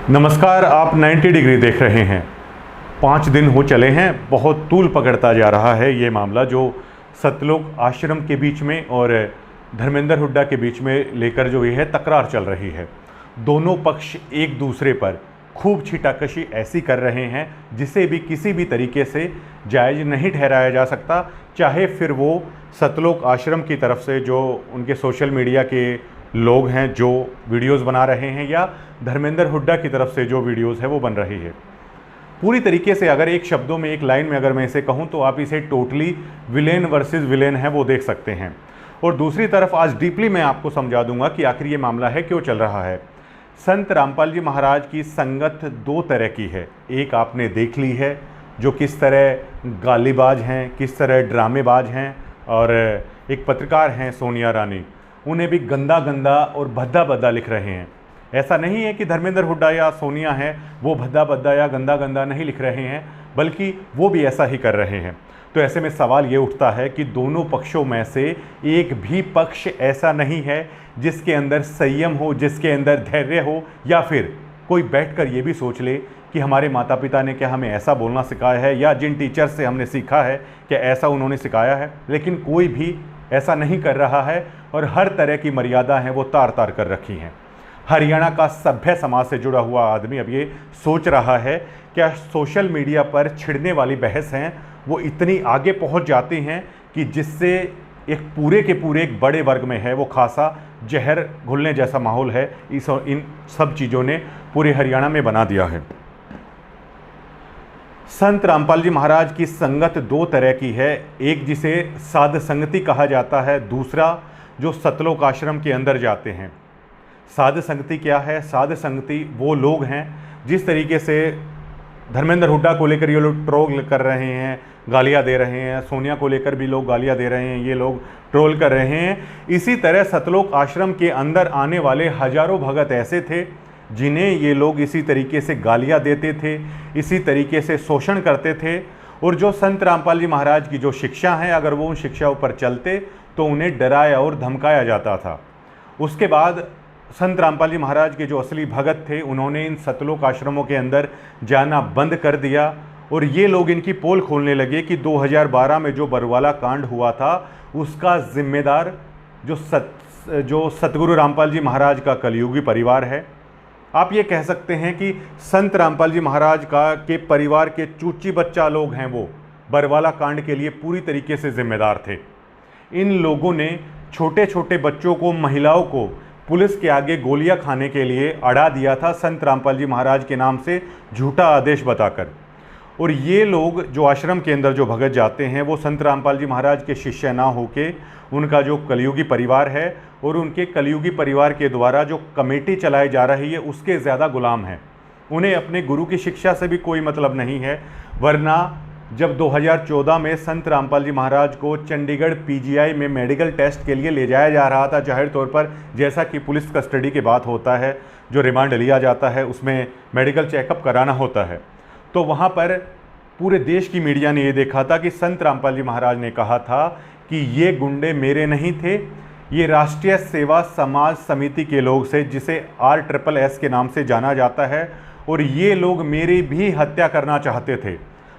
नमस्कार, आप 90 डिग्री देख रहे हैं। 5 दिन हो चले हैं, बहुत तूल पकड़ता जा रहा है ये मामला जो सतलोक आश्रम के बीच में और धर्मेंद्र हुड्डा के बीच में लेकर जो ये है तकरार चल रही है। दोनों पक्ष एक दूसरे पर खूब छीटाकशी ऐसी कर रहे हैं जिसे भी किसी भी तरीके से जायज़ नहीं ठहराया जा सकता, चाहे फिर वो सतलोक आश्रम की तरफ से जो उनके सोशल मीडिया के लोग हैं जो वीडियोस बना रहे हैं या धर्मेंद्र हुड्डा की तरफ से जो वीडियोस है वो बन रही है। पूरी तरीके से अगर एक शब्दों में, एक लाइन में अगर मैं इसे कहूँ तो आप इसे टोटली विलेन वर्सेस विलेन है वो देख सकते हैं। और दूसरी तरफ आज डीपली मैं आपको समझा दूंगा कि आखिर ये मामला है क्यों चल रहा है। संत रामपाल जी महाराज की संगत दो तरह की है। एक आपने देख ली है जो किस तरह गालीबाज हैं, किस तरह ड्रामेबाज हैं, और एक पत्रकार हैं सोनिया रानी, उन्हें भी गंदा गंदा और भद्दा भद्दा लिख रहे हैं। ऐसा नहीं है कि धर्मेंद्र हुड्डा या सोनिया हैं वो भद्दा भद्दा या गंदा गंदा नहीं लिख रहे हैं, बल्कि वो भी ऐसा ही कर रहे हैं। तो ऐसे में सवाल ये उठता है कि दोनों पक्षों में से एक भी पक्ष ऐसा नहीं है जिसके अंदर संयम हो, जिसके अंदर धैर्य हो, या फिर कोई बैठकर ये भी सोच ले कि हमारे माता पिता ने क्या हमें ऐसा बोलना सिखाया है या जिन टीचर से हमने सीखा है क्या ऐसा उन्होंने सिखाया है। लेकिन कोई भी ऐसा नहीं कर रहा है और हर तरह की मर्यादा हैं वो तार तार कर रखी हैं। हरियाणा का सभ्य समाज से जुड़ा हुआ आदमी अब ये सोच रहा है क्या सोशल मीडिया पर छिड़ने वाली बहस हैं वो इतनी आगे पहुंच जाती हैं कि जिससे एक पूरे के पूरे एक बड़े वर्ग में है वो खासा जहर घुलने जैसा माहौल है। इन सब चीज़ों ने पूरे हरियाणा में बना दिया है। संत रामपाल जी महाराज की संगत दो तरह की है। एक जिसे साध संगति कहा जाता है, दूसरा जो सतलोक आश्रम के अंदर जाते हैं। साध संगति क्या है? साध संगति वो लोग हैं जिस तरीके से धर्मेंद्र हुड्डा को लेकर ये लोग ट्रोल कर रहे हैं, गालियां दे रहे हैं, सोनिया को लेकर भी लोग गालियां दे रहे हैं, ये लोग ट्रोल कर रहे हैं। इसी तरह सतलोक आश्रम के अंदर आने वाले हजारों भगत ऐसे थे जिन्हें ये लोग इसी तरीके से गालियां देते थे, इसी तरीके से शोषण करते थे। और जो संत रामपाल जी महाराज की जो शिक्षा है, अगर वो उन शिक्षाओं पर चलते तो उन्हें डराया और धमकाया जाता था। उसके बाद संत रामपाल जी महाराज के जो असली भगत थे उन्होंने इन सतलोक आश्रमों के अंदर जाना बंद कर दिया और ये लोग इनकी पोल खोलने लगे कि 2012 में जो बरवाला कांड हुआ था उसका जिम्मेदार जो सतगुरु रामपाल जी महाराज का कलयुगी परिवार है। आप ये कह सकते हैं कि संत रामपाल जी महाराज के परिवार के चूची बच्चा लोग हैं वो बरवाला कांड के लिए पूरी तरीके से जिम्मेदार थे। इन लोगों ने छोटे छोटे बच्चों को, महिलाओं को पुलिस के आगे गोलियां खाने के लिए अड़ा दिया था संत रामपाल जी महाराज के नाम से झूठा आदेश बताकर। और ये लोग जो आश्रम के अंदर जो भगत जाते हैं वो संत रामपाल जी महाराज के शिष्य ना होके उनका जो कलयुगी परिवार है और उनके कलयुगी परिवार के द्वारा जो कमेटी चलाई जा रही है उसके ज़्यादा गुलाम हैं। उन्हें अपने गुरु की शिक्षा से भी कोई मतलब नहीं है। वरना जब 2014 में संत रामपाल जी महाराज को चंडीगढ़ पीजीआई में मेडिकल टेस्ट के लिए ले जाया जा रहा था, जाहिर तौर पर जैसा कि पुलिस कस्टडी की बात होता है, जो रिमांड लिया जाता है उसमें मेडिकल चेकअप कराना होता है, तो वहाँ पर पूरे देश की मीडिया ने ये देखा था कि संत रामपाल जी महाराज ने कहा था कि ये गुंडे मेरे नहीं थे, ये राष्ट्रीय सेवा समाज समिति के लोग थे जिसे RSS के नाम से जाना जाता है, और ये लोग मेरी भी हत्या करना चाहते थे।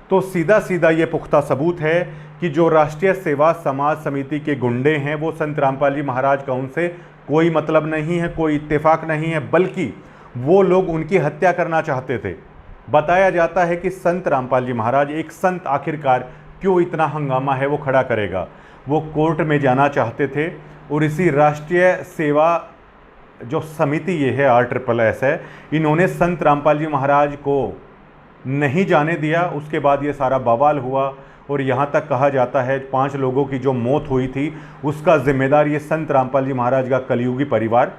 तो सीधा सीधा ये पुख्ता सबूत है कि जो राष्ट्रीय सेवा समाज समिति के गुंडे हैं वो संत रामपाल जी महाराज का उनसे कोई मतलब नहीं है, कोई इत्तेफाक नहीं है, बल्कि वो लोग उनकी हत्या करना चाहते थे। बताया जाता है कि संत रामपाल जी महाराज, एक संत आखिरकार क्यों इतना हंगामा है वो खड़ा करेगा, वो कोर्ट में जाना चाहते थे और इसी राष्ट्रीय सेवा जो समिति ये है RSS है, इन्होंने संत रामपाल जी महाराज को नहीं जाने दिया। उसके बाद ये सारा बवाल हुआ और यहाँ तक कहा जाता है 5 लोगों की जो मौत हुई थी उसका जिम्मेदार ये संत रामपाल जी महाराज का कलयुगी परिवार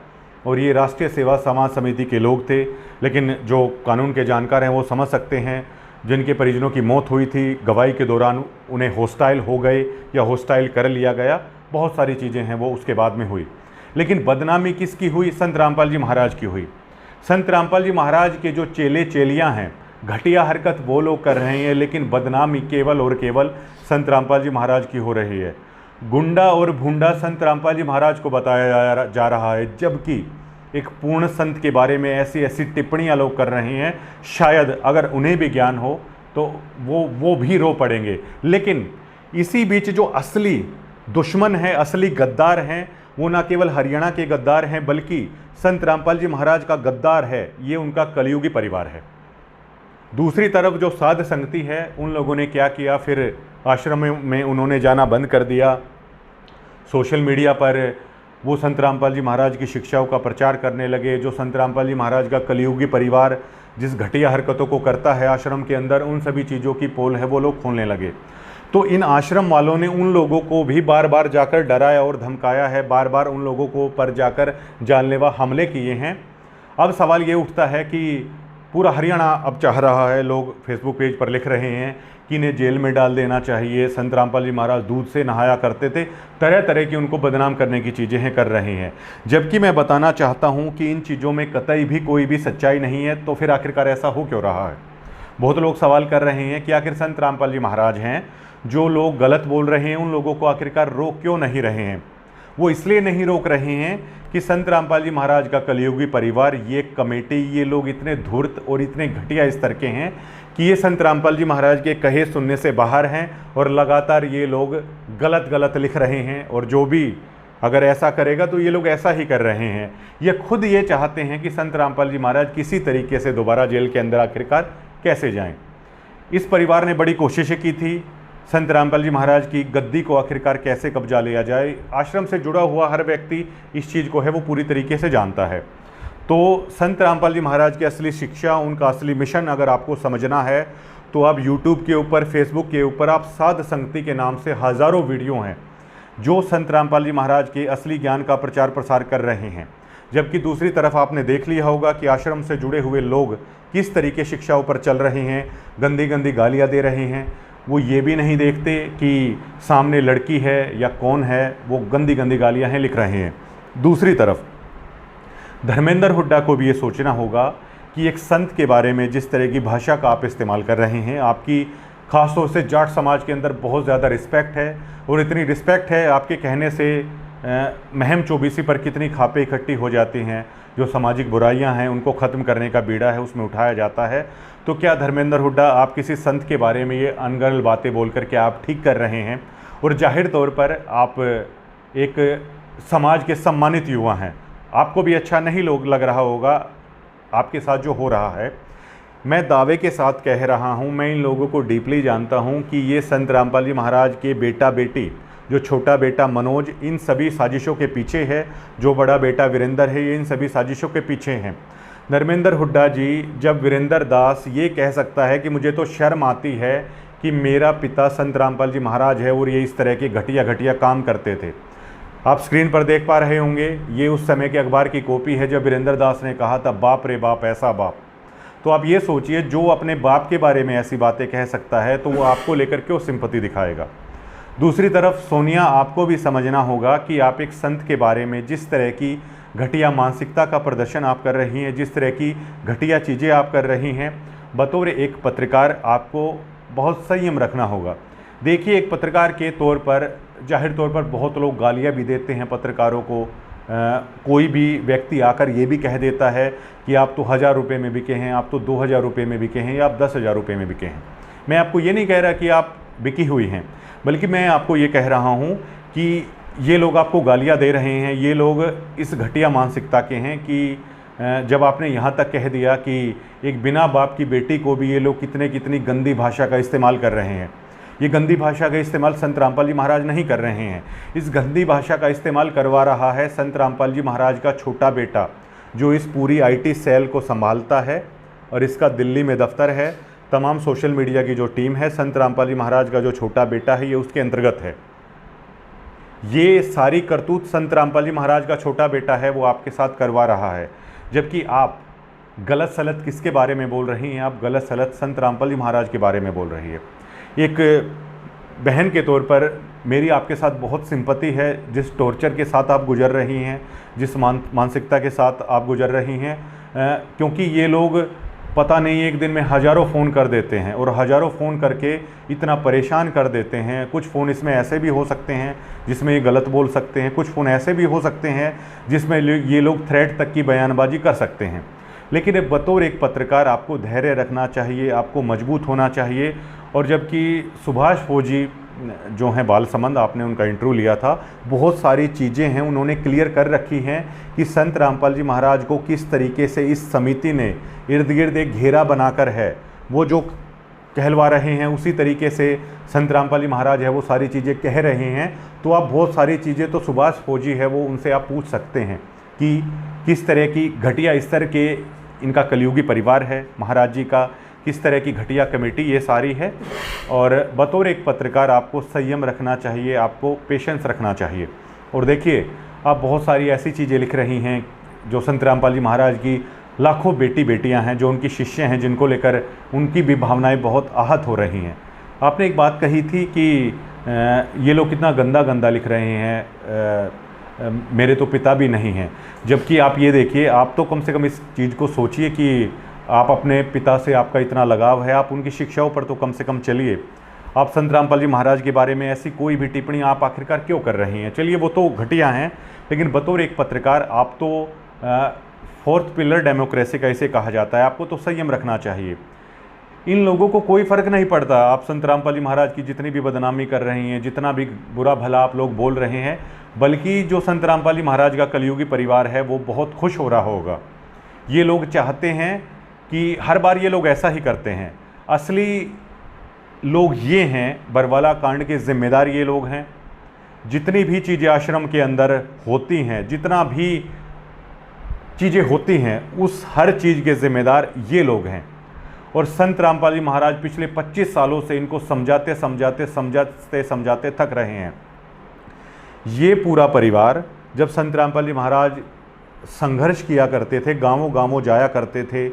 और ये राष्ट्रीय सेवा समाज समिति के लोग थे। लेकिन जो कानून के जानकार हैं वो समझ सकते हैं, जिनके परिजनों की मौत हुई थी गवाही के दौरान उन्हें हॉस्टाइल हो गए या हॉस्टाइल कर लिया गया, बहुत सारी चीज़ें हैं वो उसके बाद में हुई। लेकिन बदनामी किसकी हुई? संत रामपाल जी महाराज की हुई। संत रामपाल जी महाराज के जो चेले चेलियाँ हैं, घटिया हरकत वो लोग कर रहे हैं, लेकिन बदनामी केवल और केवल संत रामपाल जी महाराज की हो रही है। गुंडा और भूंडा संत रामपाल जी महाराज को बताया जा रहा है, जबकि एक पूर्ण संत के बारे में ऐसी ऐसी टिप्पणियाँ लोग कर रहे हैं, शायद अगर उन्हें भी ज्ञान हो तो वो भी रो पड़ेंगे। लेकिन इसी बीच जो असली दुश्मन है, असली गद्दार हैं, वो ना केवल हरियाणा के गद्दार हैं बल्कि संत रामपाल जी महाराज का गद्दार है, ये उनका कलयुगी परिवार है। दूसरी तरफ जो साध संगति है, उन लोगों ने क्या किया, फिर आश्रम में उन्होंने जाना बंद कर दिया। सोशल मीडिया पर वो संत रामपाल जी महाराज की शिक्षाओं का प्रचार करने लगे। जो संत रामपाल जी महाराज का कलयुगी परिवार जिस घटिया हरकतों को करता है आश्रम के अंदर, उन सभी चीज़ों की पोल है वो लोग खोलने लगे। तो इन आश्रम वालों ने उन लोगों को भी बार बार जाकर डराया और धमकाया है, बार बार उन लोगों को पर जाकर जानलेवा हमले किए हैं। अब सवाल ये उठता है कि पूरा हरियाणा अब चाह रहा है, लोग फेसबुक पेज पर लिख रहे हैं कि इन्हें जेल में डाल देना चाहिए, संत रामपाल जी महाराज दूध से नहाया करते थे, तरह तरह की उनको बदनाम करने की चीज़ें हैं कर रहे हैं। जबकि मैं बताना चाहता हूं कि इन चीज़ों में कतई भी कोई भी सच्चाई नहीं है। तो फिर आखिरकार ऐसा हो क्यों रहा है? बहुत लोग सवाल कर रहे हैं कि आखिर संत रामपाल जी महाराज हैं, जो लोग गलत बोल रहे हैं उन लोगों को आखिरकार रोक क्यों नहीं रहे हैं? वो इसलिए नहीं रोक रहे हैं कि संत रामपाल जी महाराज का कलयुगी परिवार, ये कमेटी, ये लोग इतने धूर्त और इतने घटिया स्तर के हैं कि ये संत रामपाल जी महाराज के कहे सुनने से बाहर हैं और लगातार ये लोग गलत गलत लिख रहे हैं। और जो भी अगर ऐसा करेगा तो ये लोग ऐसा ही कर रहे हैं। ये खुद ये चाहते हैं कि संत रामपाल जी महाराज किसी तरीके से दोबारा जेल के अंदर आखिरकार कैसे जाएं। इस परिवार ने बड़ी कोशिशें की थी संत रामपाल जी महाराज की गद्दी को आखिरकार कैसे कब्जा लिया जाए। आश्रम से जुड़ा हुआ हर व्यक्ति इस चीज़ को है वो पूरी तरीके से जानता है। तो संत रामपाल जी महाराज की असली शिक्षा, उनका असली मिशन अगर आपको समझना है तो आप यूट्यूब के ऊपर, फेसबुक के ऊपर आप साध संगति के नाम से हज़ारों वीडियो हैं जो संत रामपाल जी महाराज के असली ज्ञान का प्रचार प्रसार कर रहे हैं। जबकि दूसरी तरफ आपने देख लिया होगा कि आश्रम से जुड़े हुए लोग किस तरीके शिक्षाओं पर चल रहे हैं, गंदी गंदी गालियाँ दे रहे हैं। वो ये भी नहीं देखते कि सामने लड़की है या कौन है, वो गंदी गंदी गालियाँ हैं लिख रहे हैं। दूसरी तरफ धर्मेंद्र हुड्डा को भी ये सोचना होगा कि एक संत के बारे में जिस तरह की भाषा का आप इस्तेमाल कर रहे हैं, आपकी ख़ास तौर से जाट समाज के अंदर बहुत ज़्यादा रिस्पेक्ट है और इतनी रिस्पेक्ट है आपके कहने से महम चौबीसी पर कितनी खापे इकट्ठी हो जाती हैं। जो सामाजिक बुराइयां हैं उनको ख़त्म करने का बीड़ा है उसमें उठाया जाता है। तो क्या धर्मेंद्र हुड्डा आप किसी संत के बारे में ये अनगढ़ बातें बोलकर क्या आप ठीक कर रहे हैं? और जाहिर तौर पर आप एक समाज के सम्मानित युवा हैं, आपको भी अच्छा नहीं लग रहा होगा आपके साथ जो हो रहा है। मैं दावे के साथ कह रहा हूँ, मैं इन लोगों को डीपली जानता हूँ कि ये संत रामपाल जी महाराज के बेटा बेटी, जो छोटा बेटा मनोज इन सभी साजिशों के पीछे है, जो बड़ा बेटा वीरेंद्र है ये इन सभी साजिशों के पीछे हैं। धर्मेंद्र हुड्डा जी, जब वीरेंद्र दास ये कह सकता है कि मुझे तो शर्म आती है कि मेरा पिता संत रामपाल जी महाराज है और ये इस तरह के घटिया घटिया काम करते थे। आप स्क्रीन पर देख पा रहे होंगे, ये उस समय के अखबार की कॉपी है जब वीरेंद्र दास ने कहा था बाप रे बाप ऐसा बाप। तो आप ये सोचिए, जो अपने बाप के बारे में ऐसी बातें कह सकता है तो वो आपको लेकर क्यों सिंपैथी दिखाएगा। दूसरी तरफ सोनिया, आपको भी समझना होगा कि आप एक संत के बारे में जिस तरह की घटिया मानसिकता का प्रदर्शन आप कर रही हैं, जिस तरह की घटिया चीज़ें आप कर रही हैं, बतौर एक पत्रकार आपको बहुत संयम रखना होगा। देखिए, एक पत्रकार के तौर पर जाहिर तौर पर बहुत लोग गालियाँ भी देते हैं पत्रकारों को। कोई भी व्यक्ति आकर ये भी कह देता है कि आप तो 1000 रुपये में बिके हैं, आप तो 2000 रुपये में बिके हैं या आप 10,000 रुपये में बिके हैं। मैं आपको ये नहीं कह रहा कि आप बिकी हुई हैं, बल्कि मैं आपको ये कह रहा हूँ कि ये लोग आपको गालियाँ दे रहे हैं। ये लोग इस घटिया मानसिकता के हैं कि जब आपने यहाँ तक कह दिया कि एक बिना बाप की बेटी को भी ये लोग कितनी गंदी भाषा का इस्तेमाल कर रहे हैं। ये गंदी भाषा का इस्तेमाल संत रामपाल जी महाराज नहीं कर रहे हैं, इस गंदी भाषा का इस्तेमाल करवा रहा है संत रामपाल जी महाराज का छोटा बेटा, जो इस पूरी IT सेल को संभालता है और इसका दिल्ली में दफ्तर है। तमाम सोशल मीडिया की जो टीम है, संत रामपाल जी महाराज का जो छोटा बेटा है ये उसके अंतर्गत है। ये सारी करतूत संत रामपाल जी महाराज का छोटा बेटा है वो आपके साथ करवा रहा है। जबकि आप गलत सलत किसके बारे में बोल रही हैं? आप गलत सलत संत रामपाल जी महाराज के बारे में बोल रही है। एक बहन के तौर पर मेरी आपके साथ बहुत सिंपैथी है, जिस टॉर्चर के साथ आप गुजर रही हैं, जिस मानसिकता के साथ आप गुजर रही हैं, क्योंकि ये लोग पता नहीं एक दिन में हज़ारों फ़ोन कर देते हैं और हज़ारों फ़ोन करके इतना परेशान कर देते हैं। कुछ फ़ोन इसमें ऐसे भी हो सकते हैं जिसमें ये गलत बोल सकते हैं, कुछ फ़ोन ऐसे भी हो सकते हैं जिसमें ये लोग थ्रेट तक की बयानबाजी कर सकते हैं। लेकिन बतौर एक पत्रकार आपको धैर्य रखना चाहिए, आपको मजबूत होना चाहिए। और जबकि सुभाष फौजी जो हैं बालसमंद, आपने उनका इंटरव्यू लिया था, बहुत सारी चीज़ें हैं उन्होंने क्लियर कर रखी हैं कि संत रामपाल जी महाराज को किस तरीके से इस समिति ने इर्द गिर्द एक घेरा बनाकर है, वो जो कहलवा रहे हैं उसी तरीके से संत रामपाल जी महाराज है वो सारी चीज़ें कह रहे हैं। तो आप बहुत सारी चीज़ें तो सुभाष फौजी है वो उनसे आप पूछ सकते हैं कि किस तरह की घटिया स्तर के इनका कलयुगी परिवार है, महाराज जी का किस तरह की घटिया कमेटी ये सारी है। और बतौर एक पत्रकार आपको संयम रखना चाहिए, आपको पेशेंस रखना चाहिए। और देखिए, आप बहुत सारी ऐसी चीज़ें लिख रही हैं जो संत रामपाल जी महाराज की लाखों बेटियां हैं जो उनकी शिष्य हैं, जिनको लेकर उनकी भी भावनाएं बहुत आहत हो रही हैं। आपने एक बात कही थी कि ये लोग कितना गंदा लिख रहे हैं, मेरे तो पिता भी नहीं हैं। जबकि आप ये देखिए, आप तो कम से कम इस चीज़ को सोचिए कि आप अपने पिता से आपका इतना लगाव है, आप उनकी शिक्षाओं पर तो कम से कम चलिए। आप संत रामपाल जी महाराज के बारे में ऐसी कोई भी टिप्पणी आप आखिरकार क्यों कर रही हैं? चलिए वो तो घटिया हैं, लेकिन बतौर एक पत्रकार आप तो फोर्थ पिलर डेमोक्रेसी का इसे कहा जाता है, आपको तो संयम रखना चाहिए। इन लोगों को कोई फ़र्क नहीं पड़ता आप संत रामपाल जी महाराज की जितनी भी बदनामी कर रही हैं, जितना भी बुरा भला आप लोग बोल रहे हैं, बल्कि जो संत रामपाल जी महाराज का कलयुगी परिवार है वो बहुत खुश हो रहा होगा। ये लोग चाहते हैं कि हर बार ये लोग ऐसा ही करते हैं। असली लोग ये हैं, बरवाला कांड के ज़िम्मेदार ये लोग हैं। जितनी भी चीज़ें आश्रम के अंदर होती हैं, जितना भी चीज़ें होती हैं, उस हर चीज़ के ज़िम्मेदार ये लोग हैं। और संत रामपाल जी महाराज पिछले 25 सालों से इनको समझाते थक रहे हैं। ये पूरा परिवार, जब संत रामपाल जी महाराज संघर्ष किया करते थे, गांवों गांवों जाया करते थे,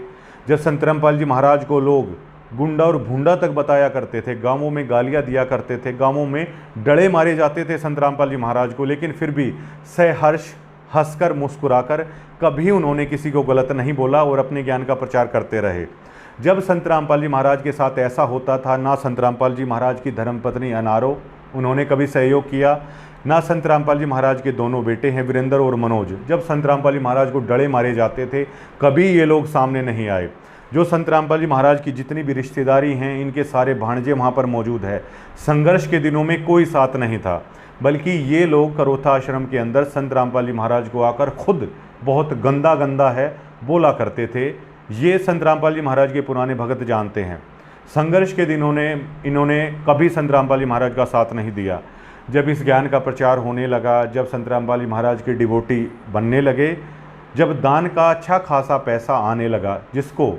जब संत रामपाल जी महाराज को लोग गुंडा और भूंडा तक बताया करते थे, गांवों में गालियां दिया करते थे, गांवों में डड़े मारे जाते थे संत रामपाल जी महाराज को, लेकिन फिर भी सहर्ष हंसकर मुस्कुराकर कभी उन्होंने किसी को गलत नहीं बोला और अपने ज्ञान का प्रचार करते रहे। जब संत रामपाल जी महाराज के साथ ऐसा होता था, ना संत रामपाल जी महाराज की धर्मपत्नी अनारो उन्होंने कभी सहयोग किया, ना संत रामपाल जी महाराज के दोनों बेटे हैं वीरेंद्र और मनोज, जब संत रामपाल जी महाराज को डड़े मारे जाते थे कभी ये लोग सामने नहीं आए। जो संत रामपाल जी महाराज की जितनी भी रिश्तेदारी हैं, इनके सारे भांजे वहाँ पर मौजूद है। संघर्ष के दिनों में कोई साथ नहीं था, बल्कि ये लोग करोथा आश्रम के अंदर संत रामपाल जी महाराज को आकर खुद बहुत गंदा है बोला करते थे। ये संत रामपाल जी महाराज के पुराने भगत जानते हैं। संघर्ष के दिनों ने इन्होंने कभी संत रामपाल जी महाराज का साथ नहीं दिया। जब इस ज्ञान का प्रचार होने लगा, जब संत रामपाल जी महाराज के डिवोटी बनने लगे, जब दान का अच्छा खासा पैसा आने लगा जिसको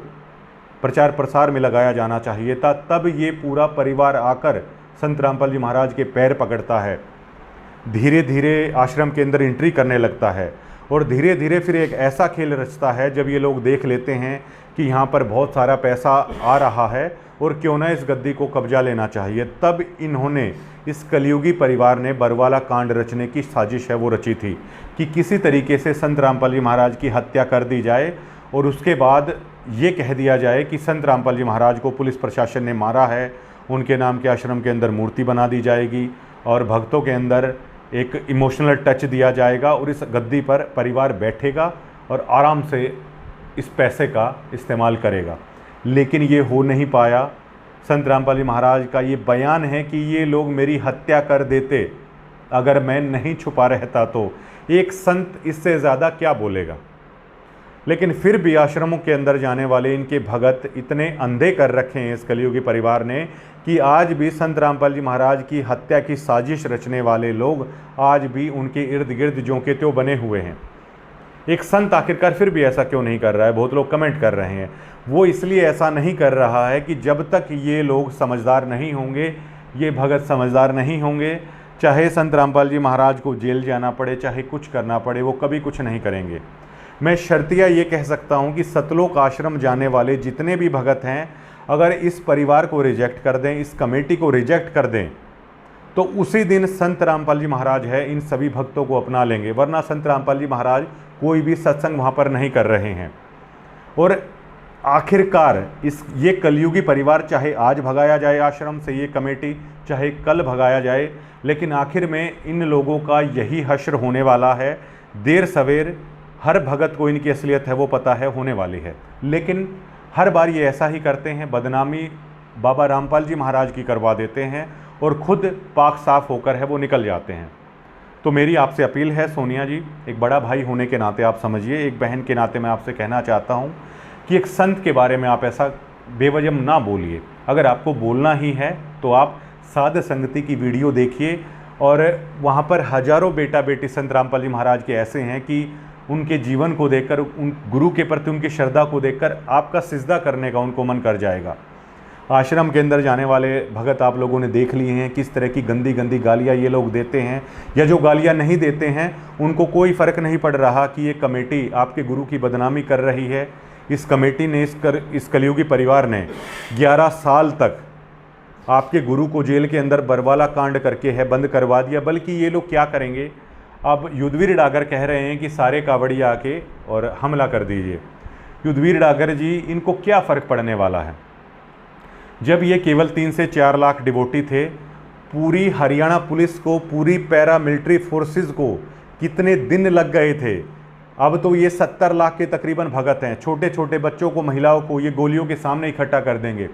प्रचार प्रसार में लगाया जाना चाहिए था, तब ये पूरा परिवार आकर संत रामपाल जी महाराज के पैर पकड़ता है, धीरे धीरे आश्रम के अंदर एंट्री करने लगता है और धीरे धीरे फिर एक ऐसा खेल रचता है। जब ये लोग देख लेते हैं कि यहाँ पर बहुत सारा पैसा आ रहा है और क्यों ना इस गद्दी को कब्जा लेना चाहिए, तब इन्होंने, इस कलयुगी परिवार ने बरवाला कांड रचने की साजिश है वो रची थी कि किसी तरीके से संत रामपाल जी महाराज की हत्या कर दी जाए और उसके बाद ये कह दिया जाए कि संत रामपाल जी महाराज को पुलिस प्रशासन ने मारा है, उनके नाम के आश्रम के अंदर मूर्ति बना दी जाएगी और भक्तों के अंदर एक इमोशनल टच दिया जाएगा और इस गद्दी पर परिवार बैठेगा और आराम से इस पैसे का इस्तेमाल करेगा। लेकिन ये हो नहीं पाया। संत रामपाल जी महाराज का ये बयान है कि ये लोग मेरी हत्या कर देते अगर मैं नहीं छुपा रहता तो। एक संत इससे ज़्यादा क्या बोलेगा। लेकिन फिर भी आश्रमों के अंदर जाने वाले इनके भगत इतने अंधे कर रखे हैं इस कलयुगी परिवार ने कि आज भी संत रामपाल जी महाराज की हत्या की साजिश रचने वाले लोग आज भी उनके इर्द गिर्द ज्यों के त्यों बने हुए हैं। एक संत आखिरकार फिर भी ऐसा क्यों नहीं कर रहा है? बहुत लोग कमेंट कर रहे हैं। वो इसलिए ऐसा नहीं कर रहा है कि जब तक ये लोग समझदार नहीं होंगे, ये भगत समझदार नहीं होंगे, चाहे संत रामपाल जी महाराज को जेल जाना पड़े, चाहे कुछ करना पड़े, वो कभी कुछ नहीं करेंगे। मैं शर्तिया ये कह सकता हूँ कि सतलोक आश्रम जाने वाले जितने भी भगत हैं, अगर इस परिवार को रिजेक्ट कर दें, इस कमेटी को रिजेक्ट कर दें, तो उसी दिन संत रामपाल जी महाराज है इन सभी भक्तों को अपना लेंगे। वरना संत रामपाल जी महाराज कोई भी सत्संग वहाँ पर नहीं कर रहे हैं। और आखिरकार ये कलयुगी परिवार चाहे आज भगाया जाए आश्रम से, ये कमेटी चाहे कल भगाया जाए, लेकिन आखिर में इन लोगों का यही हश्र होने वाला है। देर सवेर हर भगत को इनकी असलियत है वो पता है, होने वाली है। लेकिन हर बार ये ऐसा ही करते हैं, बदनामी बाबा रामपाल जी महाराज की करवा देते हैं और खुद पाक साफ होकर है वो निकल जाते हैं। तो मेरी आपसे अपील है सोनिया जी, एक बड़ा भाई होने के नाते आप समझिए, एक बहन के नाते मैं आपसे कहना चाहता हूँ कि एक संत के बारे में आप ऐसा बेवजह ना बोलिए। अगर आपको बोलना ही है तो आप साध संगति की वीडियो देखिए, और वहाँ पर हजारों बेटा बेटी संत रामपाल जी महाराज के ऐसे हैं कि उनके जीवन को देखकर, उन गुरु के प्रति उनकी श्रद्धा को देखकर आपका सिजदा करने का उनको मन कर जाएगा। आश्रम के अंदर जाने वाले भगत आप लोगों ने देख लिए हैं किस तरह की गंदी गंदी गालियाँ ये लोग देते हैं, या जो गालियाँ नहीं देते हैं उनको कोई फ़र्क नहीं पड़ रहा कि ये कमेटी आपके गुरु की बदनामी कर रही है। इस कमेटी ने, इस कलयुगी परिवार ने 11 साल तक आपके गुरु को जेल के अंदर बरवाला कांड करके है बंद करवा दिया। बल्कि ये लोग क्या करेंगे, अब युद्धवीर डागर कह रहे हैं कि सारे कावड़िया आके और हमला कर दीजिए। युद्धवीर डागर जी, इनको क्या फ़र्क पड़ने वाला है? जब ये केवल 3 से 4 लाख डिवोटी थे, पूरी हरियाणा पुलिस को, पूरी पैरा मिलिट्री फोर्सेस को कितने दिन लग गए थे। अब तो ये 70 लाख के तकरीबन भगत हैं। छोटे छोटे बच्चों को, महिलाओं को ये गोलियों के सामने इकट्ठा कर देंगे।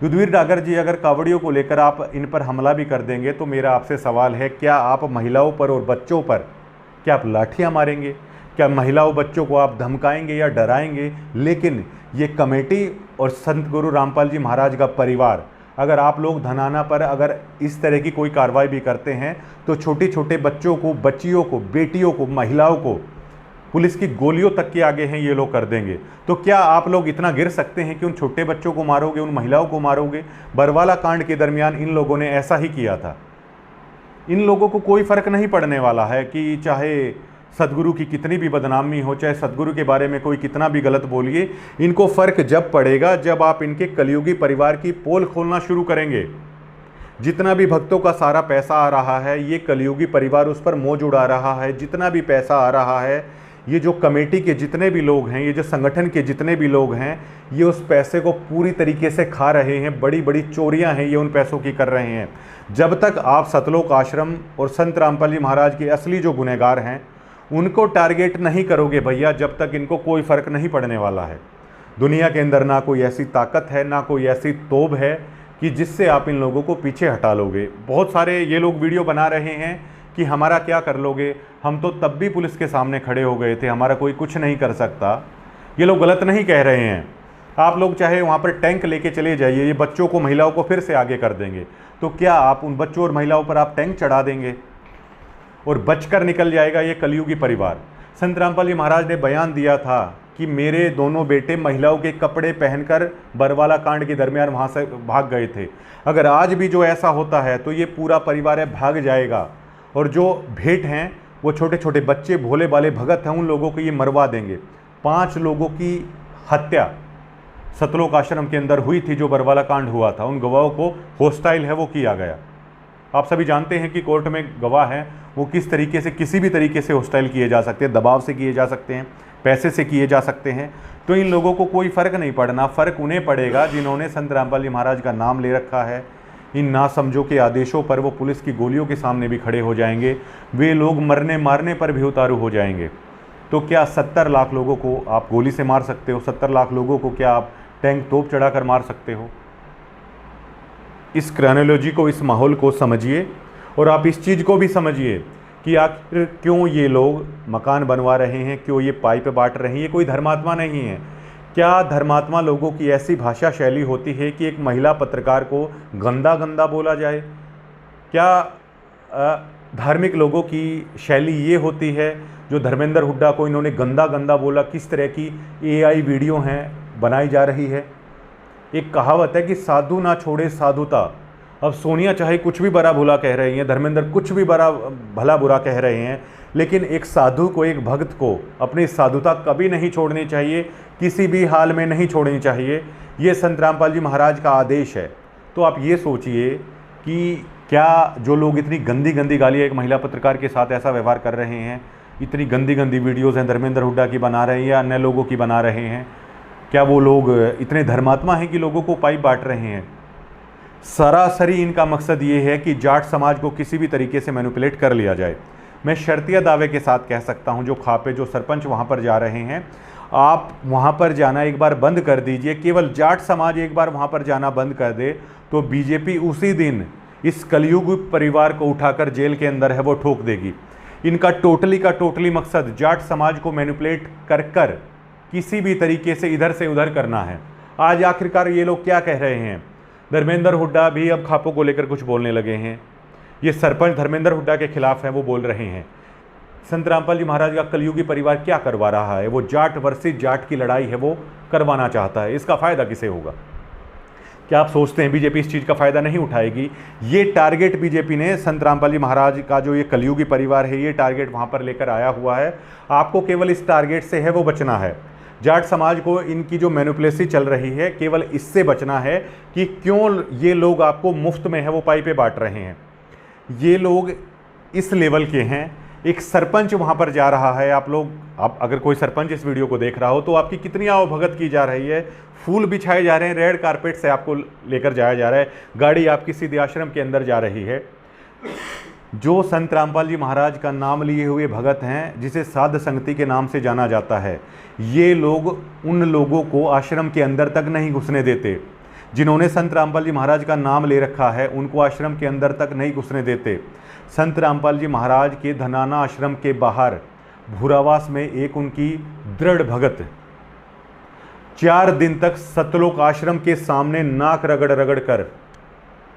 युद्धवीर डागर जी, अगर कावड़ियों को लेकर आप इन पर हमला भी कर देंगे तो मेरा आपसे सवाल है, क्या आप महिलाओं पर और बच्चों पर क्या आप लाठियाँ मारेंगे? क्या महिलाओं बच्चों को आप धमकाएंगे या डराएंगे? लेकिन ये कमेटी और संत गुरु रामपाल जी महाराज का परिवार, अगर आप लोग धनाना पर अगर इस तरह की कोई कार्रवाई भी करते हैं तो छोटे छोटे बच्चों को, बच्चियों को, बेटियों को, महिलाओं को पुलिस की गोलियों तक के आगे हैं ये लोग कर देंगे। तो क्या आप लोग इतना गिर सकते हैं कि उन छोटे बच्चों को मारोगे, उन महिलाओं को मारोगे? बरवाला कांड के दरमियान इन लोगों ने ऐसा ही किया था। इन लोगों को कोई फ़र्क नहीं पड़ने वाला है कि चाहे सदगुरु की कितनी भी बदनामी हो, चाहे सदगुरु के बारे में कोई कितना भी गलत बोलिए। इनको फ़र्क जब पड़ेगा जब आप इनके कलयुगी परिवार की पोल खोलना शुरू करेंगे। जितना भी भक्तों का सारा पैसा आ रहा है, ये कलयुगी परिवार उस पर मौज उड़ा रहा है। जितना भी पैसा आ रहा है, ये जो कमेटी के जितने भी लोग हैं, ये जो संगठन के जितने भी लोग हैं, ये उस पैसे को पूरी तरीके से खा रहे हैं। बड़ी बड़ी चोरियां हैं ये उन पैसों की कर रहे हैं। जब तक आप सतलोक आश्रम और संत रामपाल जी महाराज के असली जो गुनहगार हैं उनको टारगेट नहीं करोगे भैया, जब तक इनको कोई फ़र्क नहीं पड़ने वाला है। दुनिया के अंदर ना कोई ऐसी ताकत है, ना कोई ऐसी तोब है कि जिससे आप इन लोगों को पीछे हटा लोगे। बहुत सारे ये लोग वीडियो बना रहे हैं कि हमारा क्या कर लोगे, हम तो तब भी पुलिस के सामने खड़े हो गए थे, हमारा कोई कुछ नहीं कर सकता। ये लोग गलत नहीं कह रहे हैं। आप लोग चाहे वहाँ पर टैंक लेके चले जाइए, ये बच्चों को, महिलाओं को फिर से आगे कर देंगे। तो क्या आप उन बच्चों और महिलाओं पर आप टैंक चढ़ा देंगे और बचकर निकल जाएगा ये कलयुगी परिवार? संत रामपाल जी महाराज ने बयान दिया था कि मेरे दोनों बेटे महिलाओं के कपड़े पहनकर बरवाला कांड के दरमियान वहाँ से भाग गए थे। अगर आज भी जो ऐसा होता है तो ये पूरा परिवार है भाग जाएगा, और जो भेंट हैं वो छोटे छोटे बच्चे, भोले भाले भगत हैं, उन लोगों को ये मरवा देंगे। 5 लोगों की हत्या सतलोक आश्रम के अंदर हुई थी, जो बरवाला कांड हुआ था। उन गवाहों को होस्टाइल है वो किया गया। आप सभी जानते हैं कि कोर्ट में गवाह हैं वो किस तरीके से, किसी भी तरीके से होस्टाइल किए जा सकते हैं, दबाव से किए जा सकते हैं, पैसे से किए जा सकते हैं। तो इन लोगों को कोई फ़र्क नहीं पड़ना। फ़र्क उन्हें पड़ेगा जिन्होंने संत रामपाल जी महाराज का नाम ले रखा है। इन नासमझों के आदेशों पर वो पुलिस की गोलियों के सामने भी खड़े हो जाएंगे। वे लोग मरने मारने पर भी उतारू हो जाएंगे। तो क्या 70 लाख लोगों को आप गोली से मार सकते हो? 70 लाख लोगों को क्या आप टैंक तोप चढ़ाकर मार सकते हो? इस क्रोनोलॉजी को, इस माहौल को समझिए, और आप इस चीज़ को भी समझिए कि आखिर क्यों ये लोग मकान बनवा रहे हैं, क्यों ये पाइप बांट रहे हैं। ये कोई धर्मात्मा नहीं है। क्या धर्मात्मा लोगों की ऐसी भाषा शैली होती है कि एक महिला पत्रकार को गंदा गंदा बोला जाए? क्या धार्मिक लोगों की शैली ये होती है जो धर्मेंद्र हुड्डा को इन्होंने गंदा गंदा बोला? किस तरह की AI वीडियो हैं बनाई जा रही है। एक कहावत है कि साधु ना छोड़े साधुता। अब सोनिया चाहे कुछ भी बड़ा बुरा कह रही हैं, धर्मेंद्र कुछ भी बड़ा भला बुरा कह रहे हैं, लेकिन एक साधु को, एक भक्त को अपनी साधुता कभी नहीं छोड़नी चाहिए, किसी भी हाल में नहीं छोड़नी चाहिए। ये संत रामपाल जी महाराज का आदेश है। तो आप ये सोचिए कि क्या जो लोग इतनी गंदी गंदी गालियाँ एक महिला पत्रकार के साथ ऐसा व्यवहार कर रहे हैं, इतनी गंदी गंदी वीडियोज़ हैं धर्मेंद्र हुड्डा की बना रहे हैं या अन्य लोगों की बना रहे हैं, क्या वो लोग इतने धर्मात्मा हैं कि लोगों को पाइप बांट रहे हैं? सरासरी इनका मकसद ये है कि जाट समाज को किसी भी तरीके से मैनिपुलेट कर लिया जाए। मैं शर्तिया दावे के साथ कह सकता हूं, जो खापे जो सरपंच वहां पर जा रहे हैं, आप वहां पर जाना एक बार बंद कर दीजिए। केवल जाट समाज एक बार वहां पर जाना बंद कर दे तो बीजेपी उसी दिन इस कलयुग परिवार को उठाकर जेल के अंदर है वो ठोक देगी। इनका टोटली का टोटली मकसद जाट समाज को मैनिपुलेट कर कर किसी भी तरीके से इधर से उधर करना है। आज आखिरकार ये लोग क्या कह रहे हैं? धर्मेंद्र हुड्डा भी अब खापों को लेकर कुछ बोलने लगे हैं। ये सरपंच धर्मेंद्र हुड्डा के खिलाफ है, वो बोल रहे हैं संत रामपाल जी महाराज का कलयुगी परिवार क्या करवा रहा है? वो जाट वर्सेस जाट की लड़ाई है वो करवाना चाहता है। इसका फायदा किसे होगा? क्या आप सोचते हैं बीजेपी इस चीज़ का फायदा नहीं उठाएगी? ये टारगेट बीजेपी ने संत रामपाल जी महाराज का जो ये कलयुगी परिवार है, ये टारगेट वहाँ पर लेकर आया हुआ है। आपको केवल इस टारगेट से है वो बचना है। जाट समाज को इनकी जो मैनिपुलेसी चल रही है, केवल इससे बचना है कि क्यों ये लोग आपको मुफ्त में है वो पाइपें बांट रहे हैं। ये लोग इस लेवल के हैं। एक सरपंच वहाँ पर जा रहा है, आप अगर कोई सरपंच इस वीडियो को देख रहा हो तो आपकी कितनी आवभगत की जा रही है। फूल बिछाए जा रहे हैं, रेड कारपेट से आपको लेकर जाया जा रहा है, गाड़ी आपकी सीधे आश्रम के अंदर जा रही है। जो संत रामपाल जी महाराज का नाम लिए हुए भगत हैं, जिसे साध संगति के नाम से जाना जाता है, ये लोग उन लोगों को आश्रम के अंदर तक नहीं घुसने देते। जिन्होंने संत रामपाल जी महाराज का नाम ले रखा है उनको आश्रम के अंदर तक नहीं घुसने देते। संत रामपाल जी महाराज के धनाना आश्रम के बाहर भूरावास में एक उनकी दृढ़ भगत 4 दिन तक सतलोक आश्रम के सामने नाक रगड़ रगड़ कर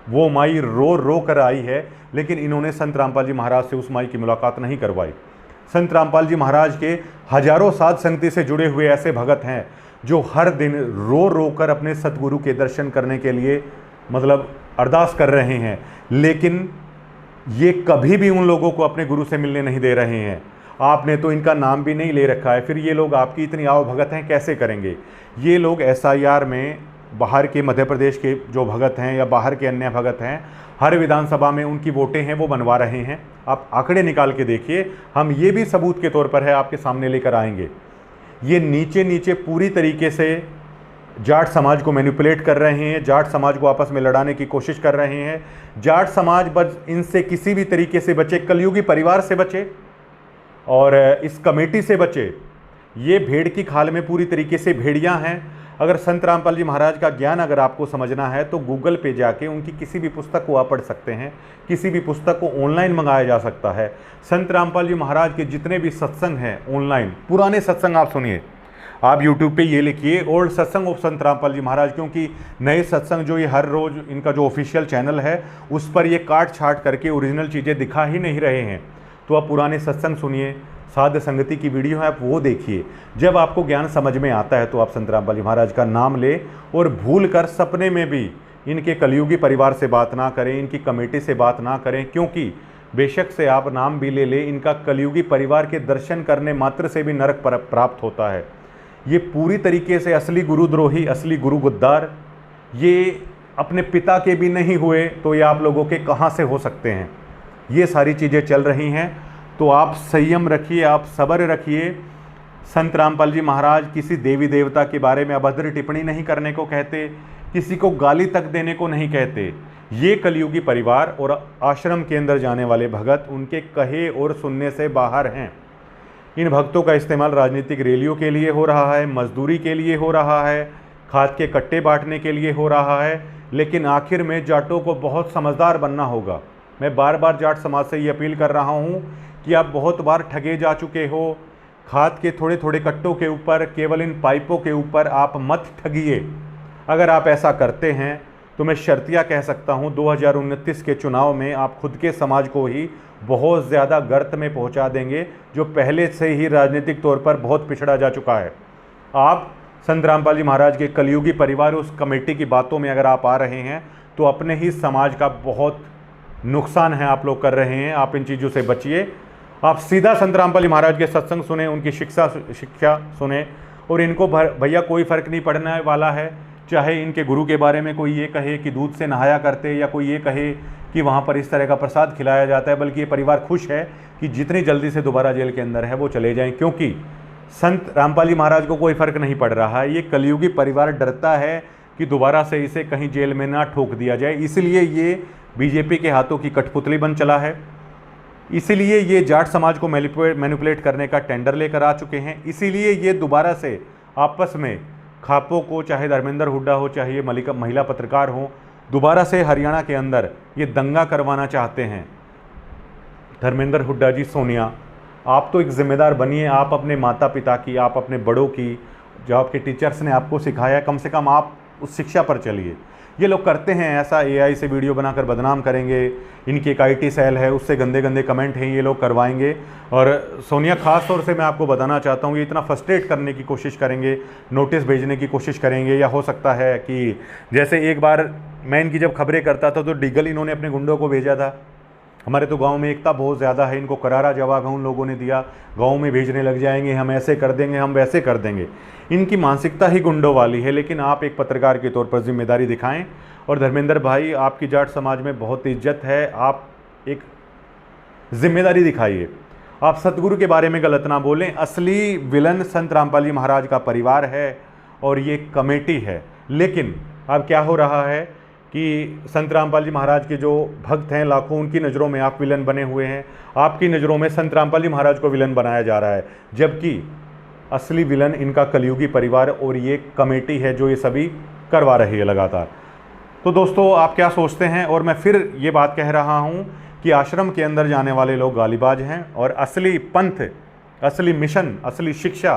वो माई रो रो कर आई है, लेकिन इन्होंने संत रामपाल जी महाराज से उस माई की मुलाकात नहीं करवाई। संत रामपाल जी महाराज के हजारों साध संगति से जुड़े हुए ऐसे भगत हैं जो हर दिन रो रो कर अपने सतगुरु के दर्शन करने के लिए अरदास कर रहे हैं, लेकिन ये कभी भी उन लोगों को अपने गुरु से मिलने नहीं दे रहे हैं। आपने तो इनका नाम भी नहीं ले रखा है, फिर ये लोग आपकी इतनी आवभगत हैं कैसे करेंगे? ये लोग SIR में बाहर के मध्य प्रदेश के जो भगत हैं या बाहर के अन्य भगत हैं, हर विधानसभा में उनकी वोटें हैं वो बनवा रहे हैं। आप आंकड़े निकाल के देखिए, हम ये भी सबूत के तौर पर है आपके सामने लेकर आएंगे। ये नीचे नीचे पूरी तरीके से जाट समाज को मैनिपुलेट कर रहे हैं, जाट समाज को आपस में लड़ाने की कोशिश कर रहे हैं। जाट समाज बस इनसे किसी भी तरीके से बचे, कलयुगी परिवार से बचे और इस कमेटी से बचे। ये भेड़ की खाल में पूरी तरीके से भेड़ियां हैं। अगर संत रामपाल जी महाराज का ज्ञान अगर आपको समझना है तो गूगल पे जाके उनकी किसी भी पुस्तक को आप पढ़ सकते हैं, किसी भी पुस्तक को ऑनलाइन मंगाया जा सकता है। संत रामपाल जी महाराज के जितने भी सत्संग हैं ऑनलाइन, पुराने सत्संग आप सुनिए, आप यूट्यूब पे ये लिखिए ओल्ड सत्संग ऑफ संत रामपाल जी महाराज, क्योंकि नए सत्संग जो ये हर रोज़ इनका जो ऑफिशियल चैनल है उस पर ये काट छाट करके ओरिजिनल चीज़ें दिखा ही नहीं रहे हैं। तो आप पुराने सत्संग सुनिए, साध संगति की वीडियो है आप वो देखिए। जब आपको ज्ञान समझ में आता है तो आप संत रामपाल जी महाराज का नाम ले और भूल कर सपने में भी इनके कलयुगी परिवार से बात ना करें, इनकी कमेटी से बात ना करें, क्योंकि बेशक से आप नाम भी ले इनका कलयुगी परिवार के दर्शन करने मात्र से भी नरक प्राप्त होता है। ये पूरी तरीके से असली गुरुद्रोही, असली गुरु गद्दार, ये अपने पिता के भी नहीं हुए तो ये आप लोगों के कहाँ से हो सकते हैं? ये सारी चीज़ें चल रही हैं। तो आप संयम रखिए, आप सब्र रखिए। संत रामपाल जी महाराज किसी देवी देवता के बारे में अभद्र टिप्पणी नहीं करने को कहते, किसी को गाली तक देने को नहीं कहते। ये कलयुगी परिवार और आश्रम के अंदर जाने वाले भगत उनके कहे और सुनने से बाहर हैं। इन भक्तों का इस्तेमाल राजनीतिक रैलियों के लिए हो रहा है, मजदूरी के लिए हो रहा है, खाद के कट्टे बांटने के लिए हो रहा है, लेकिन आखिर में जाटों को बहुत समझदार बनना होगा। मैं बार बार जाट समाज से ये अपील कर रहा हूँ कि आप बहुत बार ठगे जा चुके हो। खाद के थोड़े थोड़े कट्टों के ऊपर, केवल इन पाइपों के ऊपर आप मत ठगिए। अगर आप ऐसा करते हैं तो मैं शर्तिया कह सकता हूं 2029 के चुनाव में आप खुद के समाज को ही बहुत ज़्यादा गर्त में पहुंचा देंगे, जो पहले से ही राजनीतिक तौर पर बहुत पिछड़ा जा चुका है। आप संत रामपाल जी महाराज के कलयुगी परिवार उस कमेटी की बातों में अगर आप आ रहे हैं तो अपने ही समाज का बहुत नुकसान है आप लोग कर रहे हैं। आप इन चीज़ों से बचिए। आप सीधा संत रामपाल जी महाराज के सत्संग सुने, उनकी शिक्षा सुने, और इनको भैया कोई फ़र्क नहीं पड़ने वाला है। चाहे इनके गुरु के बारे में कोई ये कहे कि दूध से नहाया करते, या कोई ये कहे कि वहाँ पर इस तरह का प्रसाद खिलाया जाता है, बल्कि ये परिवार खुश है कि जितनी जल्दी से दोबारा जेल के अंदर है वो चले जाएं, क्योंकि संत रामपाल जी महाराज को कोई फर्क नहीं पड़ रहा है। ये कलयुगी परिवार डरता है कि दोबारा से इसे कहीं जेल में ना ठोक दिया जाए, इसलिए ये बीजेपी के हाथों की कठपुतली बन चला है। इसीलिए ये जाट समाज को मैनिपुलेट करने का टेंडर लेकर आ चुके हैं। इसीलिए ये दोबारा से आपस में खापों को, चाहे धर्मेंद्र हुड्डा हो, चाहे ये महिला पत्रकार हो, दोबारा से हरियाणा के अंदर ये दंगा करवाना चाहते हैं। धर्मेंद्र हुड्डा जी, सोनिया, आप तो एक जिम्मेदार बनिए। आप अपने माता पिता की, आप अपने बड़ों की, जो आपके टीचर्स ने आपको सिखाया, कम से कम आप उस शिक्षा पर चलिए। ये लोग करते हैं ऐसा, एआई से वीडियो बनाकर बदनाम करेंगे। इनकी एक आईटी सेल है, उससे गंदे गंदे कमेंट हैं, ये लोग करवाएंगे। और सोनिया खास तौर से मैं आपको बताना चाहता हूँ, ये इतना फ्रस्ट्रेट करने की कोशिश करेंगे, नोटिस भेजने की कोशिश करेंगे, या हो सकता है कि जैसे एक बार मैं इनकी जब खबरें करता था तो डीगल इन्होंने अपने गुंडों को भेजा था। हमारे तो गांव में एकता बहुत ज़्यादा है, इनको करारा जवाब है उन लोगों ने दिया, गांव में भेजने लग जाएंगे, हम ऐसे कर देंगे, हम वैसे कर देंगे। इनकी मानसिकता ही गुंडों वाली है। लेकिन आप एक पत्रकार के तौर पर जिम्मेदारी दिखाएं। और धर्मेंद्र भाई, आपकी जाट समाज में बहुत इज्जत है, आप एक जिम्मेदारी दिखाइए। आप सतगुरु के बारे में गलत ना बोलें। असली विलन संत रामपाल जी महाराज का परिवार है और ये कमेटी है। लेकिन अब क्या हो रहा है कि संत रामपाल जी महाराज के जो भक्त हैं लाखों, उनकी नज़रों में आप विलन बने हुए हैं। आपकी नज़रों में संत रामपाल जी महाराज को विलन बनाया जा रहा है, जबकि असली विलन इनका कलयुगी परिवार और ये कमेटी है जो ये सभी करवा रही है लगातार। तो दोस्तों, आप क्या सोचते हैं? और मैं फिर ये बात कह रहा हूँ कि आश्रम के अंदर जाने वाले लोग गालीबाज हैं और असली पंथ, असली मिशन, असली शिक्षा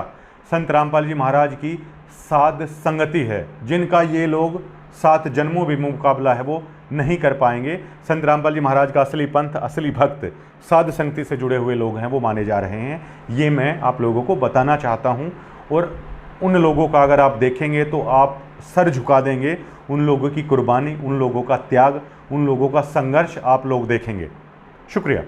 संत रामपाल जी महाराज की साध संगति है, जिनका ये लोग 7 जन्मों भी मुकाबला है वो नहीं कर पाएंगे। संत रामपाल जी महाराज का असली पंथ, असली भक्त, साध संगति से जुड़े हुए लोग हैं, वो माने जा रहे हैं। ये मैं आप लोगों को बताना चाहता हूँ। और उन लोगों का अगर आप देखेंगे तो आप सर झुका देंगे। उन लोगों की कुर्बानी, उन लोगों का त्याग, उन लोगों का संघर्ष आप लोग देखेंगे। शुक्रिया।